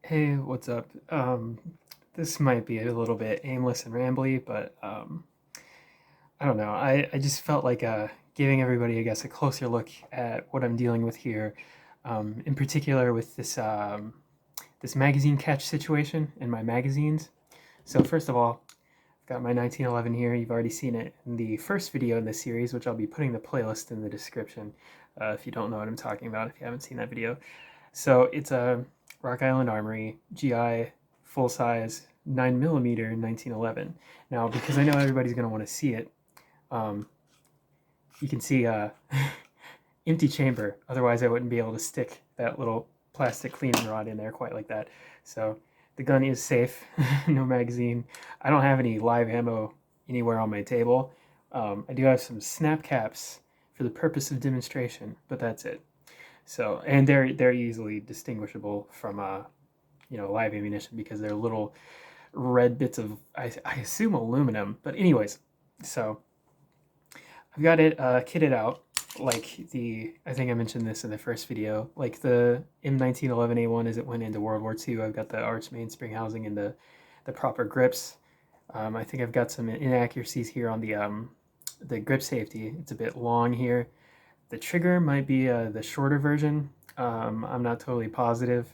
Hey, what's up? This might be a little bit aimless and rambly, but I don't know. I just felt like giving everybody, I guess, a closer look at what I'm dealing with here, in particular with this magazine catch situation in my magazines. So first of all, I've got my 1911 here. You've already seen it in the first video in this series, which I'll be putting the playlist in the description if you don't know what I'm talking about, if you haven't seen that video. So it's a Rock Island Armory GI full size 9mm 1911. Now, because I know everybody's going to want to see it, um, you can see empty chamber. Otherwise, I wouldn't be able to stick that little plastic cleaning rod in there quite like that. So the gun is safe, no magazine. I don't have any live ammo anywhere on my table. I do have some snap caps for the purpose of demonstration, but that's it. So, and they're easily distinguishable from live ammunition because they're little red bits of I assume aluminum. But anyways, so I've got it kitted out like I think I mentioned this in the first video, like the M1911A1 as it went into World War II. I've got the arch mainspring housing and the proper grips. I think I've got some inaccuracies here on the grip safety. It's a bit long here. The trigger might be the shorter version. I'm not totally positive,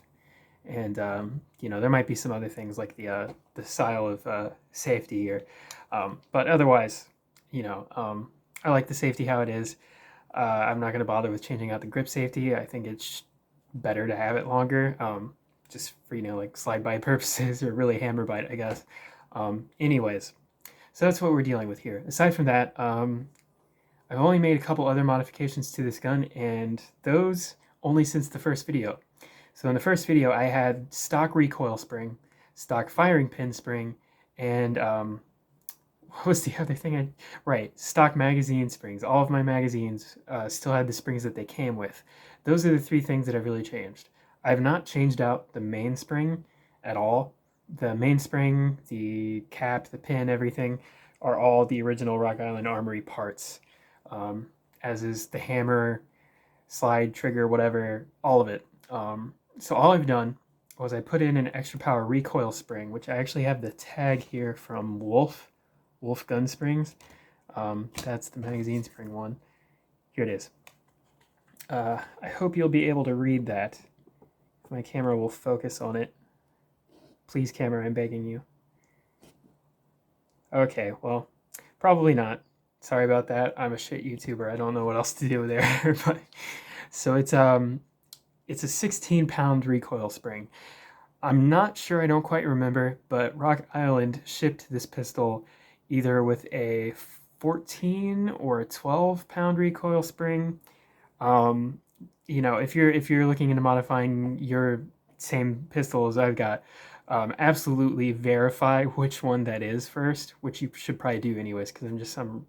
and there might be some other things like the style of safety here, but otherwise, I like the safety how it is. I'm not going to bother with changing out the grip safety. I think it's better to have it longer, just for like slide by purposes or really hammer bite, I guess. Anyways, so that's what we're dealing with here. Aside from that, I've only made a couple other modifications to this gun, and those only since the first video. So in the first video, I had stock recoil spring, stock firing pin spring, and what was the other thing? Right, stock magazine springs. All of my magazines still had the springs that they came with. Those are the three things that have really changed. I have not changed out the mainspring at all. The mainspring, the cap, the pin, everything are all the original Rock Island Armory parts, as is the hammer, slide, trigger, whatever, all of it. So all I've done was I put in an extra power recoil spring, which I actually have the tag here from Wolf Gun Springs. That's the magazine spring one. Here it is. I hope you'll be able to read that. My camera will focus on it. Please, camera, I'm begging you. Okay, well, probably not. Sorry about that. I'm a shit YouTuber. I don't know what else to do there. But so it's a 16-pound recoil spring. I'm not sure, I don't quite remember, but Rock Island shipped this pistol either with a 14 or a 12-pound recoil spring. If you're looking into modifying your same pistol as I've got, absolutely verify which one that is first, which you should probably do anyways, because I'm just some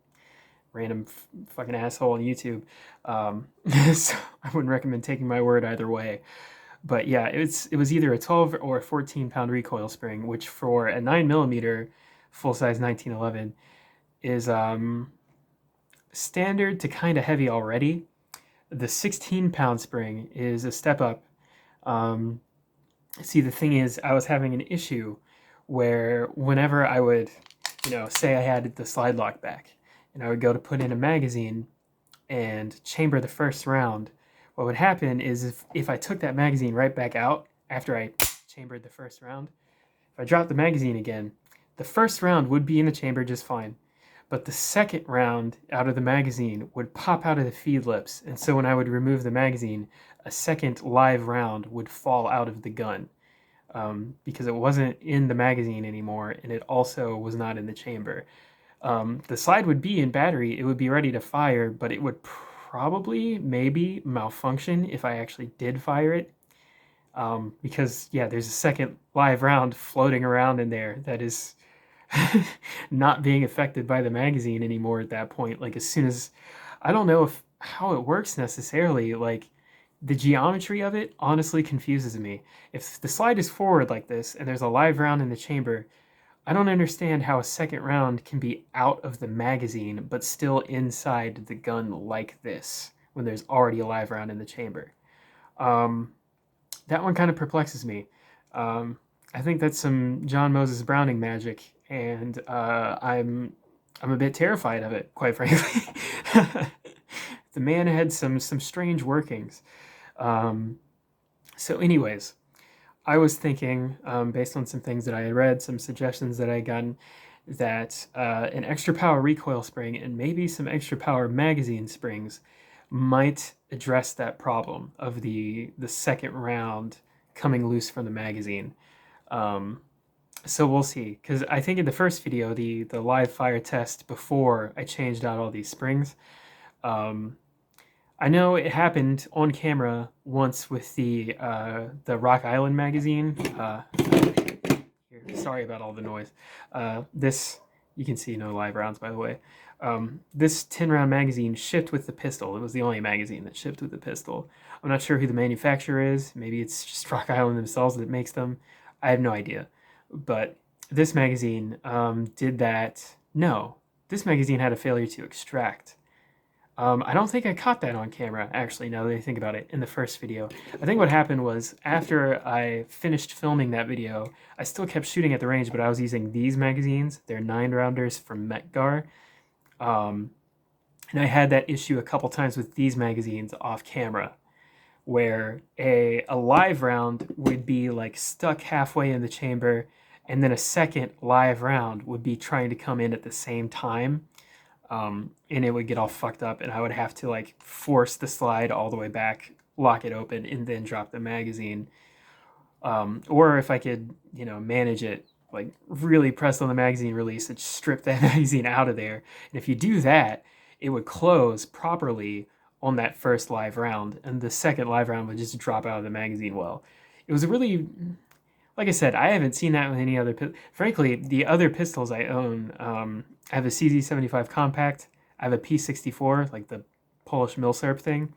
random fucking asshole on YouTube. So I wouldn't recommend taking my word either way. But yeah, it was either a 12 or a 14-pound recoil spring, which for a 9mm full size 1911 is standard to kind of heavy already. The 16-pound spring is a step up. See, the thing is, I was having an issue where whenever I would, say I had the slide lock back, and I would go to put in a magazine and chamber the first round, what would happen is if I took that magazine right back out after I chambered the first round, if I dropped the magazine again, the first round would be in the chamber just fine. But the second round out of the magazine would pop out of the feed lips, and so when I would remove the magazine, a second live round would fall out of the gun, because it wasn't in the magazine anymore, and it also was not in the chamber. The slide would be in battery, it would be ready to fire, but it would probably, maybe, malfunction if I actually did fire it. Because, yeah, there's a second live round floating around in there that is not being affected by the magazine anymore at that point. Like, as soon as, I don't know how it works necessarily, like, the geometry of it honestly confuses me. If the slide is forward like this, and there's a live round in the chamber, I don't understand how a second round can be out of the magazine, but still inside the gun like this, when there's already a live round in the chamber. That one kind of perplexes me. I think that's some John Moses Browning magic, and I'm a bit terrified of it, quite frankly. The man had some strange workings. Um, so, anyways, I was thinking, based on some things that I had read, some suggestions that I had gotten, that an extra power recoil spring and maybe some extra power magazine springs might address that problem of the second round coming loose from the magazine. Um, so we'll see, because I think in the first video, the live fire test before I changed out all these springs, um, I know it happened on camera once with the Rock Island magazine. Here, sorry about all the noise. This, you can see no live rounds, by the way. This 10-round magazine shipped with the pistol. It was the only magazine that shipped with the pistol. I'm not sure who the manufacturer is. Maybe it's just Rock Island themselves that makes them. I have no idea. But this magazine did that. No, this magazine had a failure to extract. I don't think I caught that on camera, actually, now that I think about it, in the first video. I think what happened was, after I finished filming that video, I still kept shooting at the range, but I was using these magazines. They're 9-rounders from mec-gar. And I had that issue a couple times with these magazines off camera, where a live round would be like stuck halfway in the chamber, and then a second live round would be trying to come in at the same time. And it would get all fucked up, and I would have to like force the slide all the way back, lock it open, and then drop the magazine. Or if I could, manage it, like really press on the magazine release and strip that magazine out of there. And if you do that, it would close properly on that first live round, and the second live round would just drop out of the magazine well. It was a really, like I said, I haven't seen that with any other. Frankly, the other pistols I own, I have a CZ75 compact. I have a P64, like the Polish milsurp thing.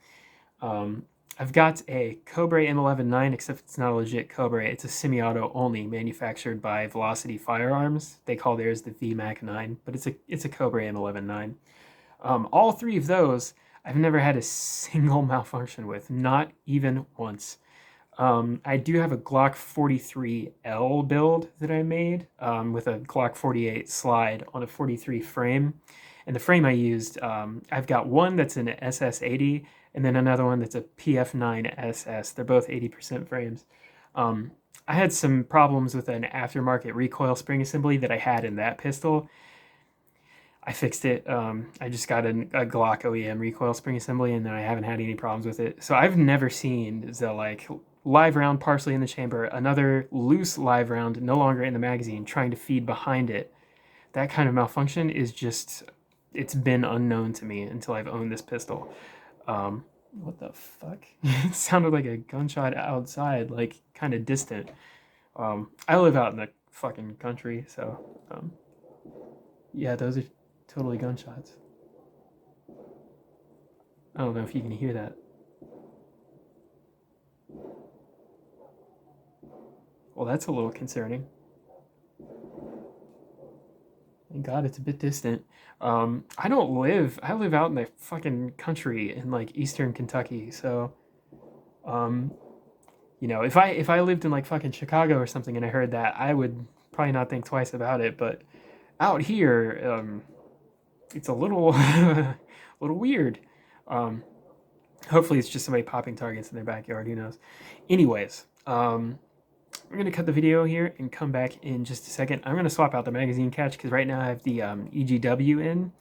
I've got a Cobra M11-9, except it's not a legit Cobra. It's a semi-auto only, manufactured by Velocity Firearms. They call theirs the VMAC 9, but it's a Cobra M11-9. All three of those I've never had a single malfunction with, not even once. I do have a Glock 43L build that I made with a Glock 48 slide on a 43 frame. And the frame I used, I've got one that's an SS80 and then another one that's a PF9SS. They're both 80% frames. I had some problems with an aftermarket recoil spring assembly that I had in that pistol. I fixed it. I just got a Glock OEM recoil spring assembly, and then I haven't had any problems with it. So I've never seen the like live round partially in the chamber, another loose live round no longer in the magazine, trying to feed behind it. That kind of malfunction is just, it's been unknown to me until I've owned this pistol. What the fuck? It sounded like a gunshot outside, like kind of distant. I live out in the fucking country, so yeah, those are totally gunshots. I don't know if you can hear that. Well, that's a little concerning. Thank God it's a bit distant. I live out in the fucking country in like eastern Kentucky, so if I lived in like fucking Chicago or something and I heard that, I would probably not think twice about it. But out here, it's a little a little weird. Hopefully it's just somebody popping targets in their backyard, who knows. Anyways, we're going to cut the video here and come back in just a second. I'm going to swap out the magazine catch because right now I have the EGW in,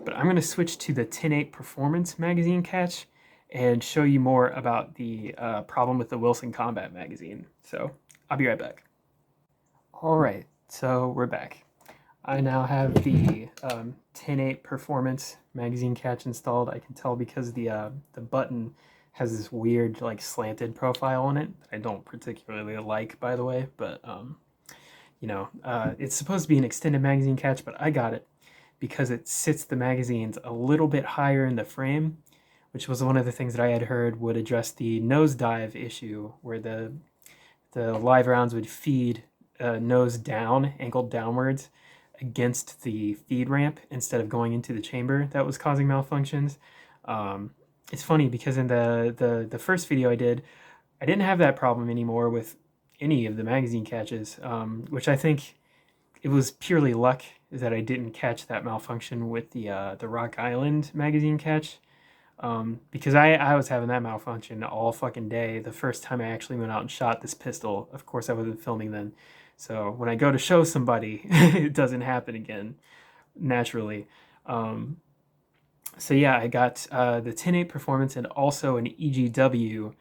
but I'm going to switch to the 10-8 Performance magazine catch and show you more about the problem with the Wilson Combat magazine. So I'll be right back. All right, so we're back. I now have the 10-8 Performance magazine catch installed. I can tell because the button has this weird like slanted profile on it that I don't particularly like, by the way, but it's supposed to be an extended magazine catch, but I got it because it sits the magazines a little bit higher in the frame, which was one of the things that I had heard would address the nosedive issue, where the live rounds would feed nose down, angled downwards against the feed ramp instead of going into the chamber. That was causing malfunctions. It's funny because in the first video I didn't have that problem anymore with any of the magazine catches, which I think it was purely luck that I didn't catch that malfunction with the Rock Island magazine catch. Because I was having that malfunction all fucking day the first time I actually went out and shot this pistol. Of course, I wasn't filming then. So when I go to show somebody, it doesn't happen again, naturally. So yeah, I got the 10.8 Performance and also an EGW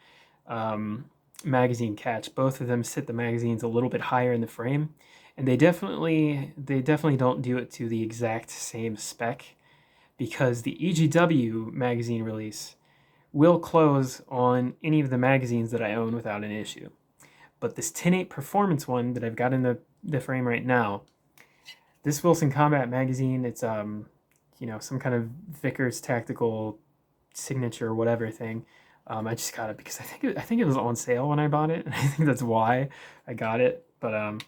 magazine catch. Both of them sit the magazines a little bit higher in the frame, and they definitely don't do it to the exact same spec, because the EGW magazine release will close on any of the magazines that I own without an issue. But this 10.8 Performance one that I've got in the frame right now, this Wilson Combat magazine, it's you know, some kind of Vickers tactical signature or whatever thing. I just got it because I think it was on sale when I bought it, and I think that's why I got it. But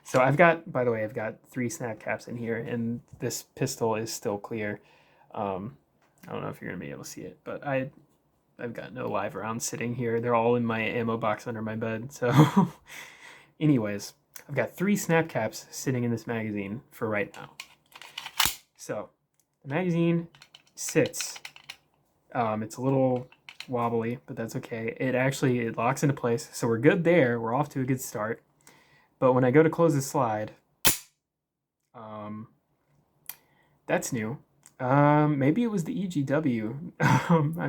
so I've got, by the way, I've got 3 snap caps in here, and this pistol is still clear. I don't know if you're gonna be able to see it, but I've got no live rounds sitting here. They're all in my ammo box under my bed. So anyways, I've got 3 snap caps sitting in this magazine for right now. So the magazine sits. It's a little wobbly, but that's okay. It locks into place, so we're good there. We're off to a good start. But when I go to close the slide, that's new. Maybe it was the EGW. I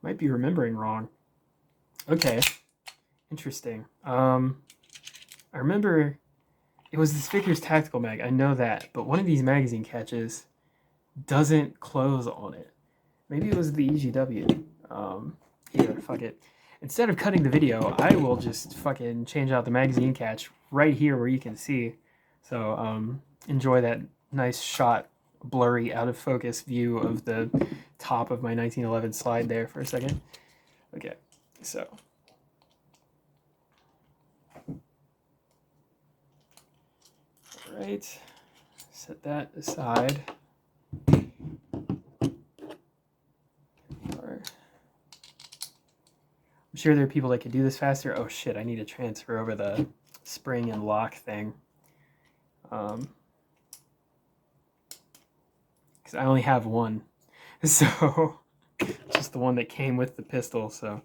might be remembering wrong. Okay, interesting. I remember it was this Vickers Tactical mag. I know that, but one of these magazine catches doesn't close on it. Maybe it was the EGW. Here, fuck it. Instead of cutting the video, I will just fucking change out the magazine catch right here where you can see. So enjoy that nice shot, blurry, out of focus view of the top of my 1911 slide there for a second. Okay, so. All right, set that aside. I'm sure there are people that could do this faster. Oh shit, I need to transfer over the spring and lock thing. Because I only have one. So, just the one that came with the pistol. So,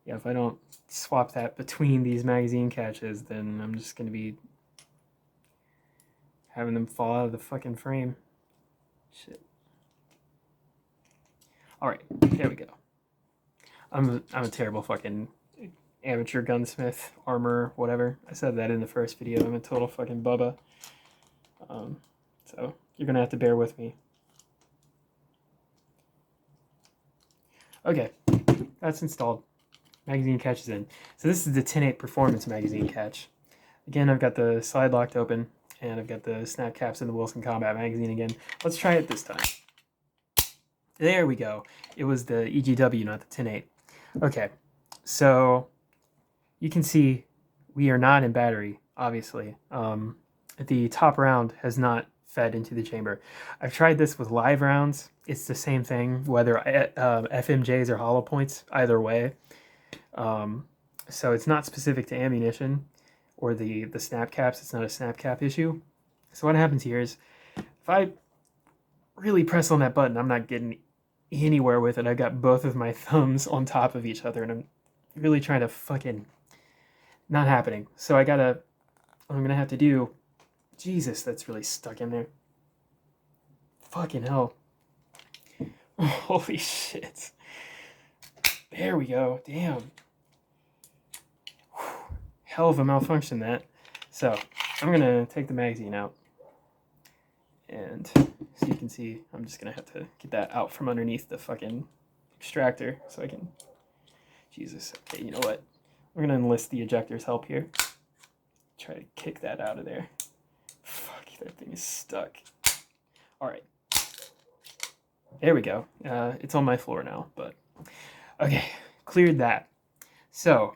yeah, if I don't swap that between these magazine catches, then I'm just going to be having them fall out of the fucking frame. Shit. Alright, there we go. I'm a terrible fucking amateur gunsmith, armor, whatever. I said that in the first video. I'm a total fucking bubba. So you're gonna have to bear with me. Okay, that's installed. Magazine catch is in. So this is the 10.8 Performance magazine catch. Again, I've got the slide locked open, and I've got the snap caps in the Wilson Combat magazine again. Let's try it this time. There we go. It was the EGW, not the 10.8. Okay, so you can see we are not in battery, obviously. The top round has not fed into the chamber. I've tried this with live rounds. It's the same thing, whether FMJs or hollow points, either way. So it's not specific to ammunition or the snap caps. It's not a snap cap issue. So what happens here is if I really press on that button, I'm not getting anywhere with it. I've got both of my thumbs on top of each other, and I'm really trying to fucking... Not happening. So what I'm gonna have to do... Jesus, that's really stuck in there. Fucking hell. Holy shit. There we go. Damn. Whew. Hell of a malfunction, that. So, I'm gonna take the magazine out. And so you can see, I'm just gonna have to get that out from underneath the fucking extractor so I can... Jesus. Okay, you know what? We're gonna enlist the ejector's help here. Try to kick that out of there. Fuck, that thing is stuck. Alright. There we go. It's on my floor now, but... Okay, cleared that. So,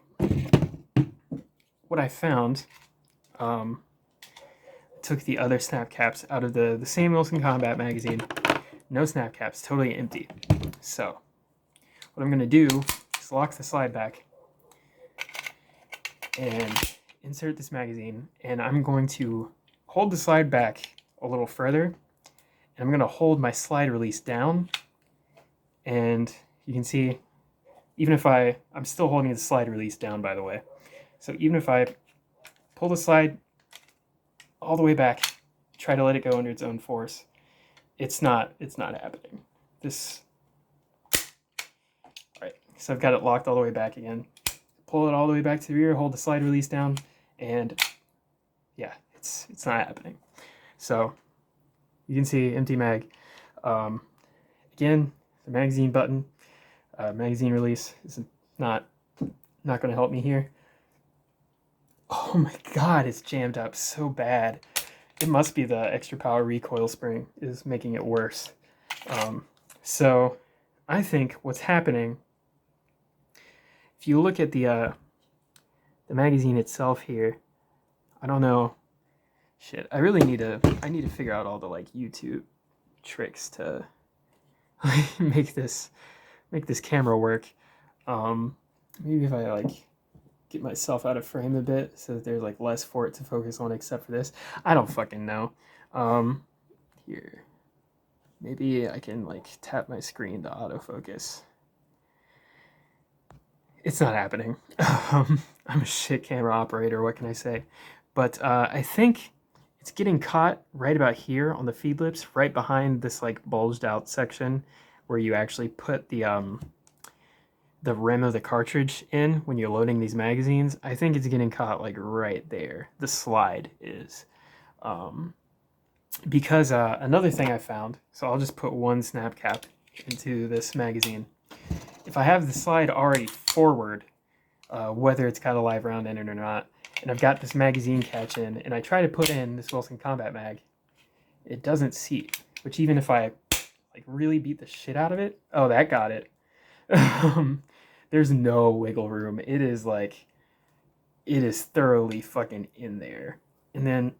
what I found... took the other snap caps out of the same Wilson Combat magazine. No snap caps, totally empty. So, what I'm going to do is lock the slide back. and insert this magazine, and I'm going to hold the slide back a little further, and I'm going to hold my slide release down, and you can see, even if I'm still holding the slide release down, by the way. So even if I pull the slide all the way back, try to let it go under its own force, it's not happening. Right, so I've got it locked all the way back again. Pull it all the way back to the rear, hold the slide release down, and yeah, it's not happening. So you can see empty mag. Again, the magazine button, magazine release is not going to help me here. Oh my god, it's jammed up so bad. It must be the extra power recoil spring is making it worse. So I think what's happening, if you look at the magazine itself here, I don't know. Shit, I need to figure out all the like YouTube tricks to make this camera work. Maybe if I like get myself out of frame a bit so that there's like less for it to focus on except for this. I don't fucking know. Here. Maybe I can like tap my screen to autofocus. It's not happening. I'm a shit camera operator, what can I say? But I think it's getting caught right about here on the feed lips, right behind this like bulged out section where you actually put the rim of the cartridge in when you're loading these magazines. I think it's getting caught like right there. The slide is. Because another thing I found, so I'll just put one snap cap into this magazine. If I have the slide already forward, whether it's got a live round in it or not, and I've got this magazine catch in, and I try to put in this Wilson Combat Mag, it doesn't seat, which even if I like really beat the shit out of it, oh, that got it. There's no wiggle room. It is thoroughly fucking in there. And then,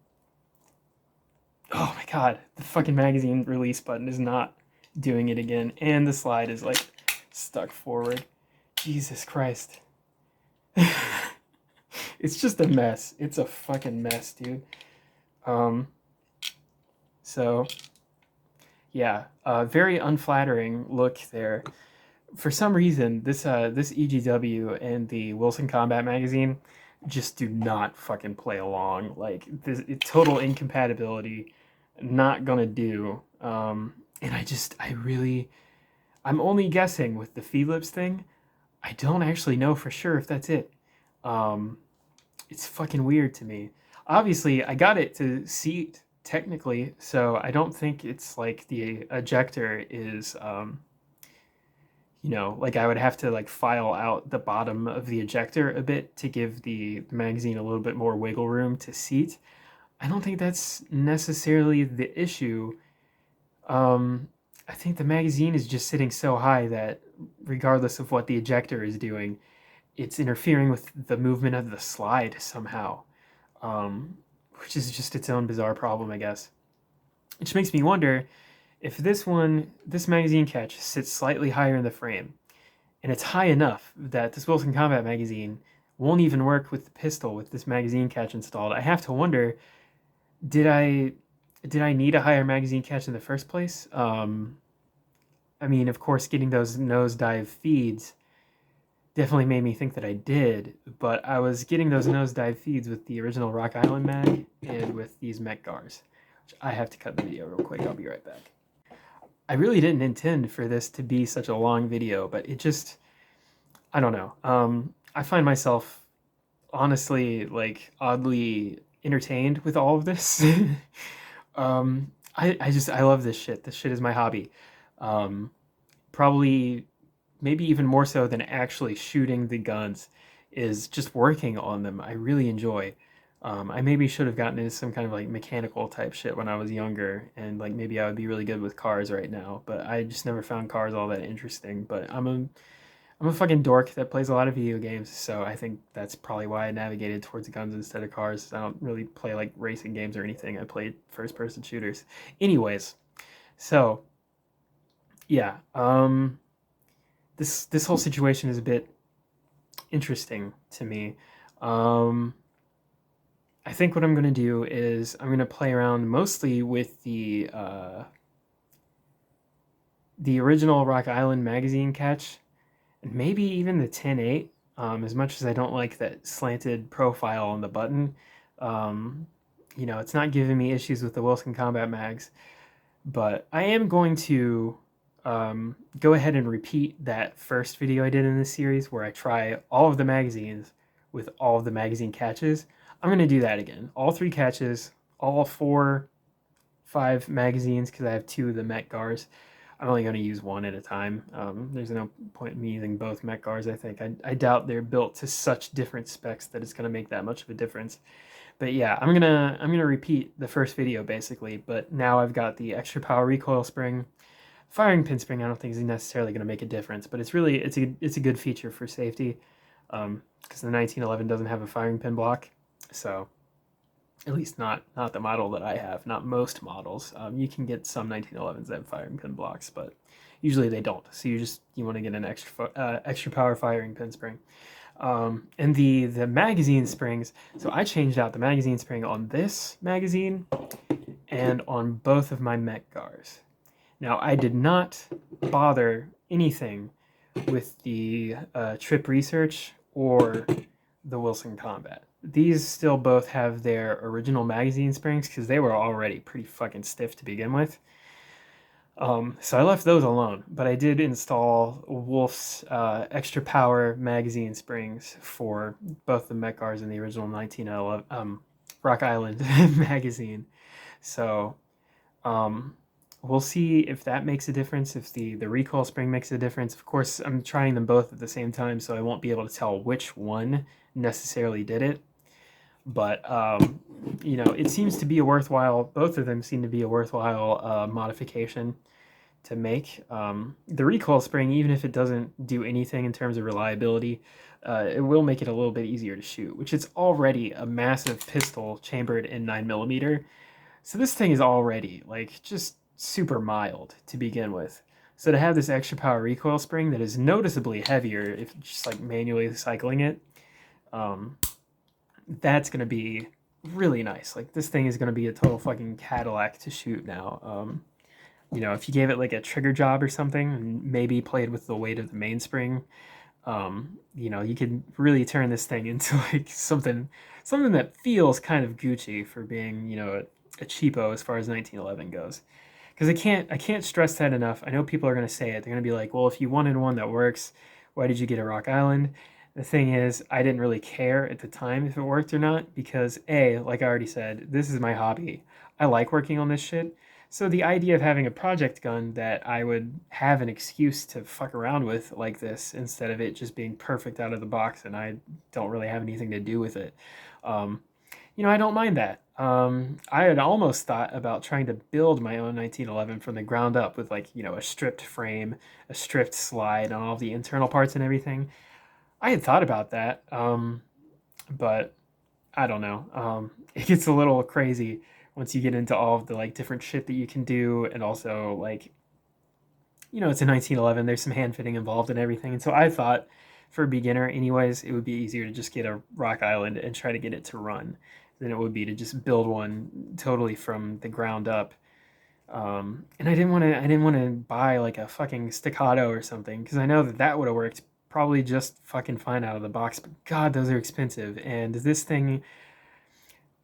oh my god, the fucking magazine release button is not doing it again, and the slide is like stuck forward. Jesus Christ. It's just a mess. It's a fucking mess, dude. So yeah, very unflattering look there. For some reason, this EGW and the Wilson Combat Magazine just do not fucking play along. Like, this total incompatibility, not gonna do. And I'm only guessing with the feed lips thing. I don't actually know for sure if that's it. It's fucking weird to me. Obviously, I got it to seat technically, so I don't think it's like the ejector is, like I would have to like file out the bottom of the ejector a bit to give the magazine a little bit more wiggle room to seat. I don't think that's necessarily the issue. I think the magazine is just sitting so high that regardless of what the ejector is doing, it's interfering with the movement of the slide somehow, which is just its own bizarre problem, I guess. Which makes me wonder if this magazine catch sits slightly higher in the frame, and it's high enough that this Wilson Combat Magazine won't even work with the pistol with this magazine catch installed. I have to wonder, did I need a higher magazine catch in the first place? I mean, of course, getting those nosedive feeds definitely made me think that I did, but I was getting those nosedive feeds with the original Rock Island mag and with these mec-gars. I have to cut the video real quick. I'll be right back. I really didn't intend for this to be such a long video, but it just, I don't know. I find myself honestly like oddly entertained with all of this. I love this shit. This shit is my hobby. Probably maybe even more so than actually shooting the guns is just working on them. I really enjoy. I maybe should have gotten into some kind of like mechanical type shit when I was younger, and like maybe I would be really good with cars right now, but I just never found cars all that interesting. But I'm a fucking dork that plays a lot of video games, so I think that's probably why I navigated towards guns instead of cars. I don't really play like racing games or anything. I played first person shooters. Anyways, so yeah, this whole situation is a bit interesting to me. Um, I think what I'm going to do is I'm going to play around mostly with the original Rock Island magazine catch, and maybe even the 10.8. As much as I don't like that slanted profile on the button, um, it's not giving me issues with the Wilson Combat mags. But I am going to go ahead and repeat that first video I did in this series where I try all of the magazines with all of the magazine catches. I'm going to do that again. All 3 catches, all 4, 5 magazines, because I have 2 of the mec-gars. I'm only going to use 1 at a time. There's no point in me using both mec-gars, I think. I doubt they're built to such different specs that it's going to make that much of a difference. But yeah, I'm gonna repeat the first video basically, but now I've got the extra power recoil spring. Firing pin spring I don't think is necessarily gonna make a difference, but it's a good feature for safety, because the 1911 doesn't have a firing pin block, so at least not the model that I have, not most models. You can get some 1911s that have firing pin blocks, but usually they don't. So you want to get an extra power firing pin spring. And the magazine springs, so I changed out the magazine spring on this magazine and on both of my mec-gars. Now I did not bother anything with the Trip Research or the Wilson Combat. These still both have their original magazine springs because they were already pretty fucking stiff to begin with. So I left those alone, but I did install Wolf's extra power magazine springs for both the mec-gars and the original 1911 Rock Island magazine. So we'll see if that makes a difference, if the recoil spring makes a difference. Of course, I'm trying them both at the same time, so I won't be able to tell which one necessarily did it. But it seems to be a worthwhile. Both of them seem to be a worthwhile modification to make. The recoil spring, even if it doesn't do anything in terms of reliability, it will make it a little bit easier to shoot, which is already a massive pistol chambered in 9mm. So this thing is already like just super mild to begin with. So to have this extra power recoil spring that is noticeably heavier if just like manually cycling it, that's going to be really nice. Like this thing is going to be a total fucking Cadillac to shoot now. If you gave it like a trigger job or something and maybe played with the weight of the mainspring, you could really turn this thing into like something that feels kind of Gucci for being, a cheapo as far as 1911 goes. Because I can't stress that enough. I know people are going to say it. They're going to be like, well, if you wanted one that works, why did you get a Rock Island? The thing is, I didn't really care at the time if it worked or not because like I already said, this is my hobby. I like working on this shit. So the idea of having a project gun that I would have an excuse to fuck around with like this instead of it just being perfect out of the box and I don't really have anything to do with it, I don't mind that. I had almost thought about trying to build my own 1911 from the ground up with like, a stripped frame, a stripped slide, and all the internal parts and everything. I had thought about that, but I don't know. It gets a little crazy once you get into all of the like different shit that you can do, and also like, it's a 1911. There's some hand fitting involved and everything, and so I thought, for a beginner, anyways, it would be easier to just get a Rock Island and try to get it to run than it would be to just build one totally from the ground up. And I didn't want to buy like a fucking staccato or something because I know that would have worked probably just fucking fine out of the box. But God, those are expensive. And this thing,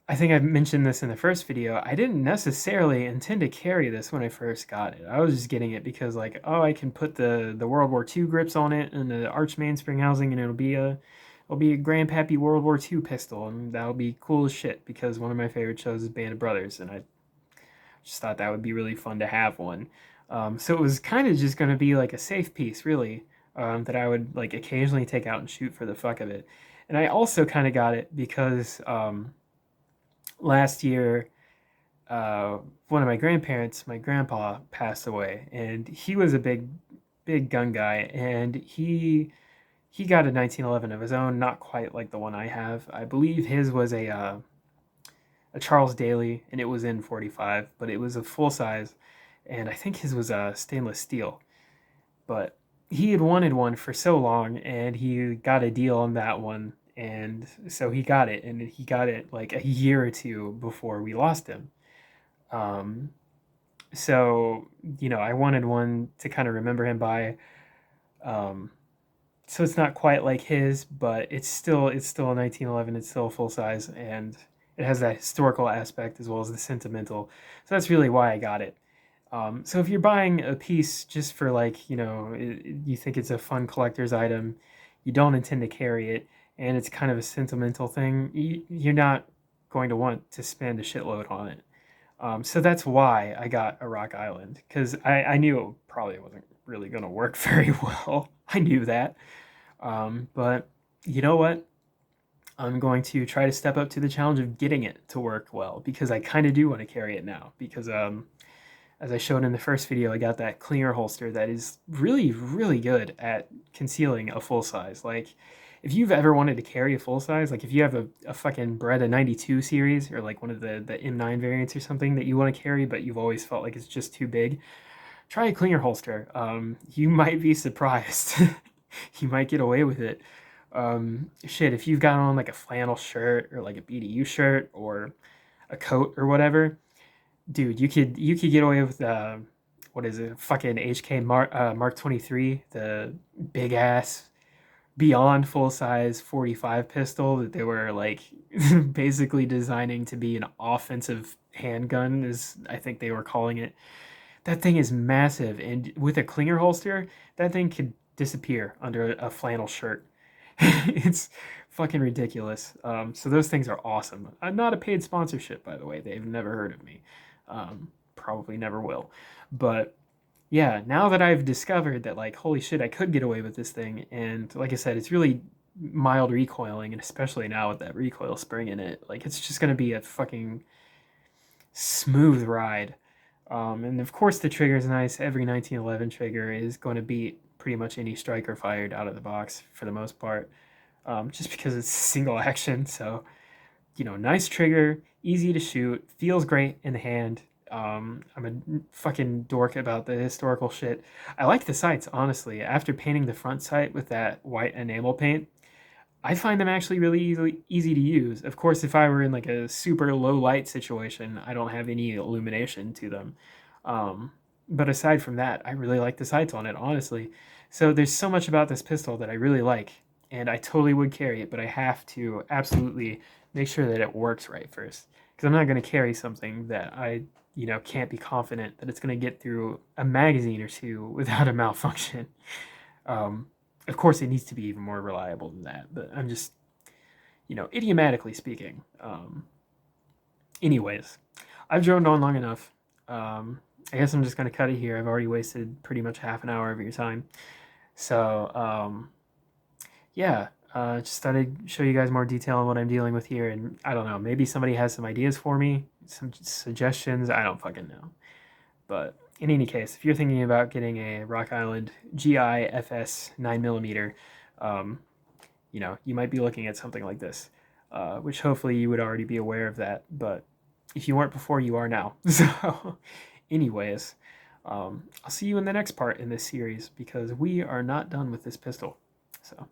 I think I mentioned this in the first video. I didn't necessarily intend to carry this when I first got it. I was just getting it because like, oh, I can put the World War II grips on it and the arch mainspring housing, and it'll be a Grandpappy World War II pistol, and that'll be cool as shit because one of my favorite shows is Band of Brothers, and I just thought that would be really fun to have one. So it was kind of just going to be like a safe piece, really, that I would like occasionally take out and shoot for the fuck of it. And I also kind of got it because last year, one of my grandparents, my grandpa, passed away, and he was a big gun guy, and he got a 1911 of his own, not quite like the one I have. I believe his was a Charles Daly, and it was in 45, but it was a full size, and I think his was a stainless steel. But he had wanted one for so long, and he got a deal on that one, and so he got it, and he got it like a year or two before we lost him. Um, so I wanted one to kind of remember him by. Um, so it's not quite like his, but it's still a 1911. It's still full size, and it has that historical aspect as well as the sentimental. So that's really why I got it. So if you're buying a piece just for like you think it's a fun collector's item, you don't intend to carry it, and it's kind of a sentimental thing, you're not going to want to spend a shitload on it. So that's why I got a Rock Island, because I knew it probably wasn't really going to work very well. I knew that. But you know what? I'm going to try to step up to the challenge of getting it to work well, because I kind of do want to carry it now. Because as I showed in the first video, I got that clear holster that is really, really good at concealing a full size. Like, if you've ever wanted to carry a full size, like if you have a fucking Beretta 92 series or like one of the M9 variants or something that you want to carry, but you've always felt like it's just too big, try a cleaner holster. You might be surprised. You might get away with it. Shit, if you've got on like a flannel shirt or like a BDU shirt or a coat or whatever, dude, you could get away with what is it? Fucking HK Mark 23, the big ass beyond full size 45 pistol that they were like basically designing to be an offensive handgun, is I think they were calling it. That thing is massive, and with a clinger holster, that thing could disappear under a flannel shirt. It's fucking ridiculous. So those things are awesome. I'm not a paid sponsorship, by the way. They've never heard of me. Probably never will. But yeah, now that I've discovered that, like, holy shit, I could get away with this thing, and like I said, it's really mild recoiling, and especially now with that recoil spring in it, like, it's just gonna be a fucking smooth ride. And of course, the trigger is nice. Every 1911 trigger is going to beat pretty much any striker fired out of the box for the most part, just because it's single action. So, nice trigger, easy to shoot, feels great in the hand. I'm a fucking dork about the historical shit. I like the sights, honestly. After painting the front sight with that white enamel paint, I find them actually really easy to use. Of course, if I were in like a super low light situation, I don't have any illumination to them. Um, but aside from that, I really like the sights on it, honestly. So there's so much about this pistol that I really like, and I totally would carry it, but I have to absolutely make sure that it works right first. Because I'm not going to carry something that I can't be confident that it's going to get through a magazine or two without a malfunction. Um, of course, it needs to be even more reliable than that, but I'm just, idiomatically speaking. Anyways, I've droned on long enough. I guess I'm just going to cut it here. I've already wasted pretty much half an hour of your time. So, yeah, just thought I'd show you guys more detail on what I'm dealing with here. And I don't know, maybe somebody has some ideas for me, some suggestions. I don't fucking know. But in any case, if you're thinking about getting a Rock Island GI-FS 9mm, you might be looking at something like this, which hopefully you would already be aware of that. But if you weren't before, you are now. So, anyways, I'll see you in the next part in this series, because we are not done with this pistol. So.